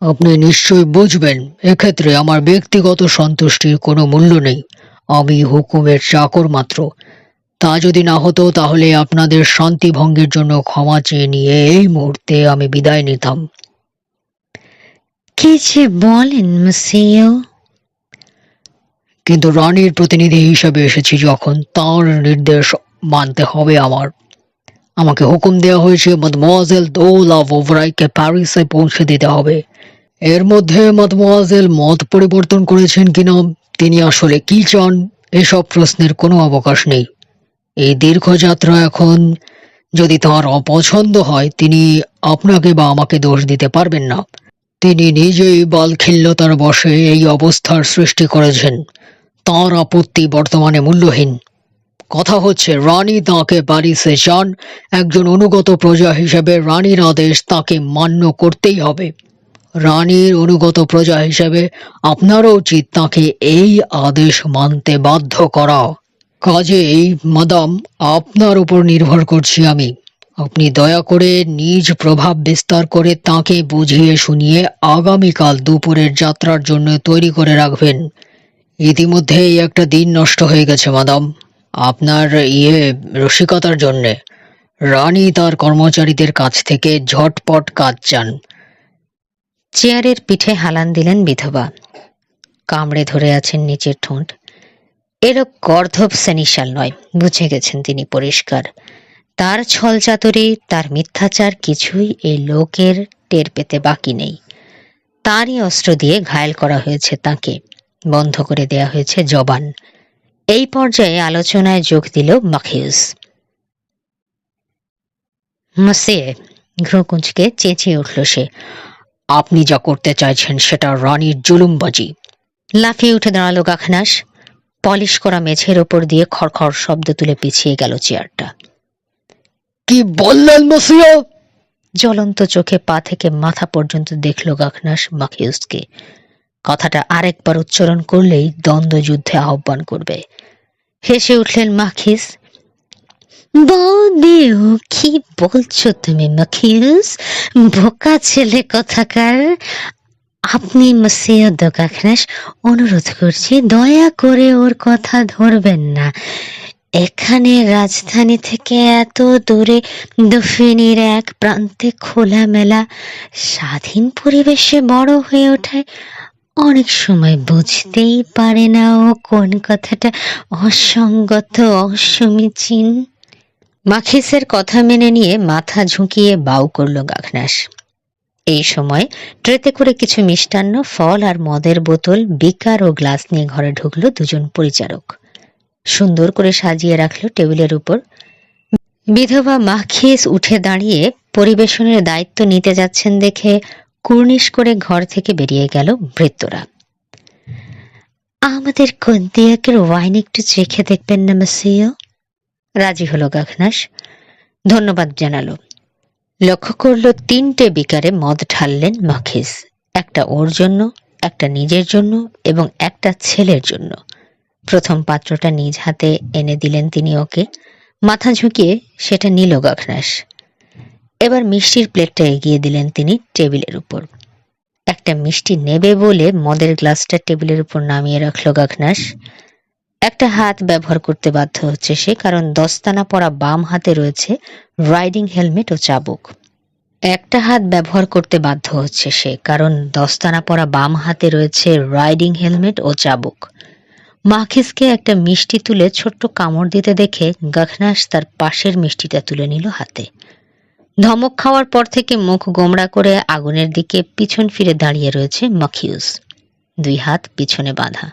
S2: আপনি নিশ্চয়ই বুঝবেন, এক্ষেত্রে আমার ব্যক্তিগত সন্তুষ্টির কোনো মূল্য নেই। আমি হুকুমের চাকর মাত্র। তা যদি না হতো তাহলে আপনাদের শান্তি ভঙ্গের জন্য ক্ষমা চেয়ে নিয়ে এই মুহূর্তে আমি বিদায় নিতাম।
S1: কি যে বলেন মসিও।
S2: কিন্তু রানীর প্রতিনিধি হিসেবে এসেছি যখন, তাঁর নির্দেশ মানতে হবে আমার। আমাকে হুকুম দেওয়া হয়েছে মাদমোয়াজেল দো লাভরাইকে প্যারিসে পৌঁছে দিতে হবে। এর মধ্যে মাদমোয়াজেল মত পরিবর্তন করেছেন কিনা, তিনি আসলে কি চান, এসব প্রশ্নের কোনো অবকাশ নেই। এই দীর্ঘ যাত্রা এখন যদি তাঁর অপছন্দ হয়, তিনি আপনাকে বা আমাকে দোষ দিতে পারবেন না। তিনি নিজেই বালখিল্যতার বশে এই অবস্থার সৃষ্টি করেছেন। তাঁর আপত্তি বর্তমানে মূল্যহীন। কথা হচ্ছে রানী তাঁকে প্যারিসে চান, একজন অনুগত প্রজা হিসেবে রানীর আদেশ তাঁকে মান্য করতেই হবে। রানীর অনুগত প্রজা হিসেবে আপনারও উচিত তাঁকে এই আদেশ মানতে বাধ্য করা। কাজেই মাদাম, আপনার উপর নির্ভর করছি আমি। আপনি দয়া করে নিজ প্রভাব বিস্তার করে তাঁকে বুঝিয়ে শুনিয়ে আগামীকাল দুপুরের যাত্রার জন্য তৈরি করে রাখবেন। ইতিমধ্যেই একটা দিন নষ্ট হয়ে গেছে মাদাম, আপনার রসিকতার জন্যে। রানী তার কর্মচারীদের কাছ থেকে ঝটপট কাজ চান।
S1: চেয়ারের পিঠে হালান দিলেন বিধবা। কামড়ে ধরে আছেন নিচের ঠোঁট। এরও গর্ধব সেনিশাল নয়, বুঝে গেছেন তিনি পরিষ্কার। তার ছলচাতুরি, তার মিথ্যাচার কিছুই এই লোকের টের পেতে বাকি নেই। তারই অস্ত্র দিয়ে ঘায়েল করা হয়েছে তাকে, বন্ধ করে দেয়া হয়েছে জবান। এই পর্যায়ে আলোচনায় যোগ দিল মাখিউস। মসিয়ে, ভ্রুকুঞ্চকে চেঁচিয়ে উঠল সে।
S2: আপনি যা করতে চাইছেন সেটা রানীর জুলুমবাজি।
S1: লাফিয়ে উঠে দাঁড়ালো গাখনাস। পলিশ করা মেঝের ওপর দিয়ে খড়খড় শব্দ তুলে পিছিয়ে গেল চেয়ারটা।
S2: কি বললেন মসিয়া?
S1: জ্বলন্ত চোখে পা থেকে মাথা পর্যন্ত দেখল গাখনাস মাখিউসকে। কথাটা আরেকবার উচ্চারণ করলেই দ্বন্দ্বযুদ্ধে আহ্বান করবে। হেসে উঠলেন মাখিস। বৌদিও, কি বলছো তুমি মাখিউস? বোকা ছেলে কথাকার। আপনি মসিয়া দো গাখনাস, অনুরোধ করছি দয়া করে ওর কথা ধরবেন না। এখানে রাজধানী থেকে এত দূরে দফিনির এক প্রান্তে খোলামেলা স্বাধীন পরিবেশে বড় হয়ে ওঠায় অনেক সময় বুঝতেই পারে না ও কোন কথাটা অসঙ্গত, অসমীচীন। মাখিসের কথা মেনে নিয়ে মাথা ঝুঁকিয়ে বাউ করল গাখনাস। এই সময় ট্রেতে করে কিছু মিষ্টান্ন, ফল আর মদের বোতল, বিকার ও গ্লাস নিয়ে ঘরে ঢুকলো দুজন পরিচারক। সুন্দর করে সাজিয়ে রাখলো টেবিলের উপর। বিধবা মাখিস উঠে দাঁড়িয়ে পরিবেশনের দায়িত্ব নিতে যাচ্ছেন দেখে কুর্নিশ করে ঘর থেকে বেরিয়ে গেল ভৃত্যরা। আমাদের কন্দিয়াকের ওয়াইন একটু চেখে দেখবেন না মসিও? রাজি হলো গাখনাস। ধন্যবাদ জানালো। লক্ষ্য করল 3টে বিকারে মদ ঢাললেন মাখিস। একটা ওর জন্য, একটা নিজের জন্য এবং একটা ছেলের জন্য। প্রথম পাত্রটা নিজ হাতে এনে দিলেন তিনি ওকে। মাথা ঝুঁকিয়ে সেটা নিল গাখনাস। এবার মিষ্টির প্লেটটা এগিয়ে দিলেন তিনি টেবিলের উপর। একটা মিষ্টি নেবে বলে মদের গ্লাসটা টেবিলের উপর নামিয়ে রাখল গাখনাস। একটা হাত ব্যবহার করতে বাধ্য হচ্ছে সে, কারণ দস্তানা পরা বাম হাতে রয়েছে রাইডিং হেলমেট ও চাবুক। একটা হাত ব্যবহার করতে বাধ্য হচ্ছে সে, কারণ দস্তানা পরা বাম হাতে রয়েছে রাইডিং হেলমেট ও চাবুক। মাখিসকে একটা মিষ্টি তুলে ছোট্ট কামড় দিতে দেখে গাখনাস তার পাশের মিষ্টিটা তুলে নিল হাতে। ধমক খাওয়ার পর থেকে মুখ গোমড়া করে আগুনের দিকে পিছন ফিরে দাঁড়িয়ে রয়েছে মাখিউস, 2 হাত পিছনে বাঁধা।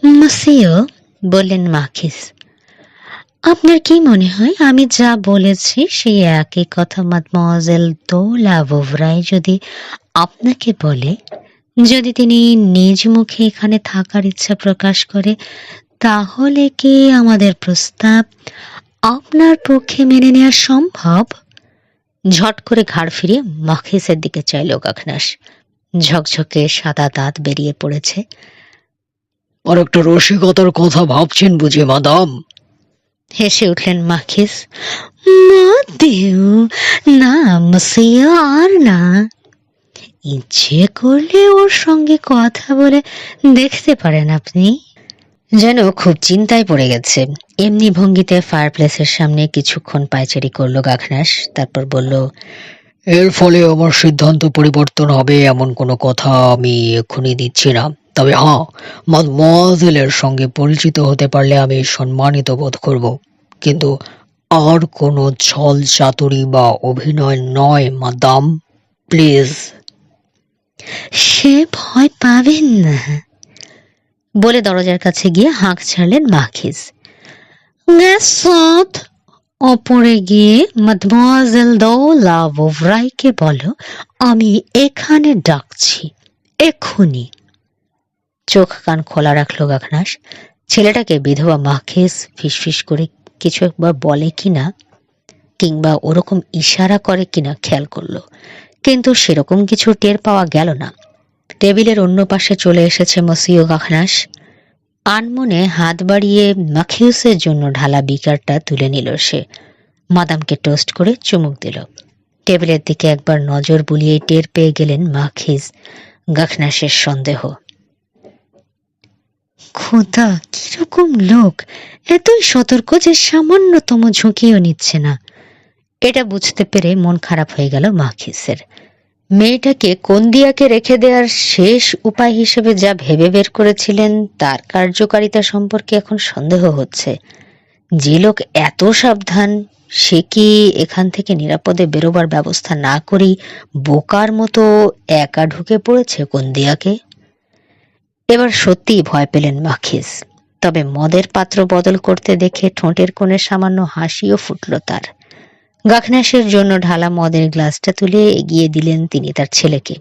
S1: মসিও, বললেন মাখিস, আপনার কি মনে হয় আমি যা বলেছি সেই একই কথা মাদমোয়াজেল দো লাভোভরায় যদি আপনাকে বলে, যদি তিনি নিজ মুখে এখানে থাকার ইচ্ছা প্রকাশ করে, তাহলে কি আমাদের প্রস্তাব আপনার পক্ষে মেনে নেওয়া সম্ভব? ঝট করে ঘাড় ফিরিয়ে মাখিসের দিকে চাইল গাখনাস। ঝকঝকে সাদা দাঁত বেরিয়ে পড়েছে।
S2: আর একটা রসিকতার কথা ভাবছেন বুঝি মাদাম?
S1: হেসে উঠলেন মাখিস। মতেও না মসিয়া, আর না। ইচ্ছে করলে ওর সঙ্গে কথা বলে দেখতে পারেন আপনি। যেন খুব চিন্তায় পড়ে গেছে। এমনি ভঙ্গিতে ফায়ারপ্লেসের সামনে কিছুক্ষণ পায়চারি করলো গাখনাস। তারপর বলল,
S2: এর ফলে আমার সিদ্ধান্ত পরিবর্তন হবে এমন কোনো কথা আমি এক্ষুনি দিচ্ছি না। তবে হ্যাঁ, মাদমোয়াজেলের সঙ্গে পরিচিত হতে পারলে আমি সম্মানিত বোধ করব। কিন্তু আর কোনো ছল চাতুরি বা অভিনয় নয় মাদাম, প্লিজ।
S1: সে ভয় পাবেন না, বলে দরজার কাছে গিয়ে হাঁক ছাড়লেন মাখিস। ওপরে গিয়ে মাদমোয়াজেল দো লাভোভরাইকে বলো আমি এখানে ডাকছি, এক্ষুনি। চোখ কান খোলা রাখলো গাখনাস। ছেলেটাকে বিধবা মাখিস ফিসফিস করে কিছু একবার বলে কিনা, কিংবা ওরকম ইশারা করে কিনা খেয়াল করলো, কিন্তু সেরকম কিছু টের পাওয়া গেল না। টেবিলের অন্য পাশে চলে এসেছে মসিও গাখনাস। আনমনে হাত বাড়িয়ে মাখিউসের জন্য ঢালা বিকারটা তুলে নিল সে। মাদামকে টোস্ট করে চুমুক দিল। টেবিলের দিকে একবার নজর বুলিয়ে টের পেয়ে গেলেন মাখিস গাখনাসের সন্দেহ। খোদা, কিরকম লোক! এতই সতর্ক যে সামান্যতম ঝুঁকিও নিচ্ছে না। এটা বুঝতে পেরে মন খারাপ হয়ে গেল মাখিসের। মেয়েটাকে কন্দিয়াকে রেখে দেওয়ার শেষ উপায় হিসেবে যা ভেবে বের করেছিলেন তার কার্যকারিতা সম্পর্কে এখন সন্দেহ হচ্ছে। যে লোক এত সাবধান সে কি এখান থেকে নিরাপদে বেরোবার ব্যবস্থা না করেই বোকার মতো একা ঢুকে পড়েছে কোন্দিয়াকে? এবার সত্যিই ভয় পেলেন মাখিস। তবে মদের পাত্র বদল করতে দেখে ঠোঁটের কোণে সামান্য হাসিও ফুটল তার। গাখনাসের জন্য ঢালা মদের গ্লাসটা তুলে এগিয়ে দিলেন তিনি তার ছেলেকে।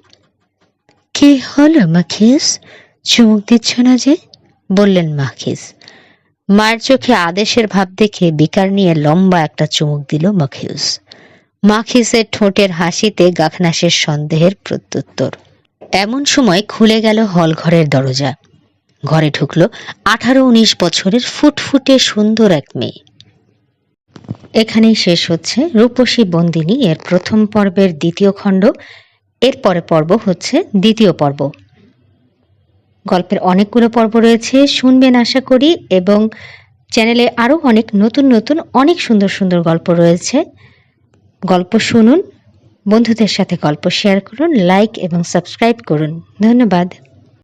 S1: কি হলো মাখিস, চুমুক দিচ্ছ না যে? বললেন মাখিস। মায়ের চোখে আদেশের ভাব দেখে বিকার নিয়ে লম্বা একটা চুমুক দিল মাখিউস। মাখিসের ঠোঁটের হাসিতে গাখনাসের সন্দেহের প্রত্যুত্তর। এমন সময় খুলে গেল হল ঘরের দরজা। ঘরে ঢুকলো 18-19 বছরের ফুটফুটে সুন্দর এক মেয়ে। এখানেই শেষ হচ্ছে রূপসী বন্দিনী এর প্রথম পর্বের দ্বিতীয় খণ্ড। এর পরে পর্ব হচ্ছে দ্বিতীয় পর্ব। গল্পের অনেকগুলো পর্ব রয়েছে, শুনবেন আশা করি, এবং চ্যানেলে আরও অনেক নতুন নতুন অনেক সুন্দর সুন্দর গল্প রয়েছে। গল্প শুনুন, বন্ধুদের সাথে গল্প শেয়ার করুন, লাইক এবং সাবস্ক্রাইব করুন। ধন্যবাদ।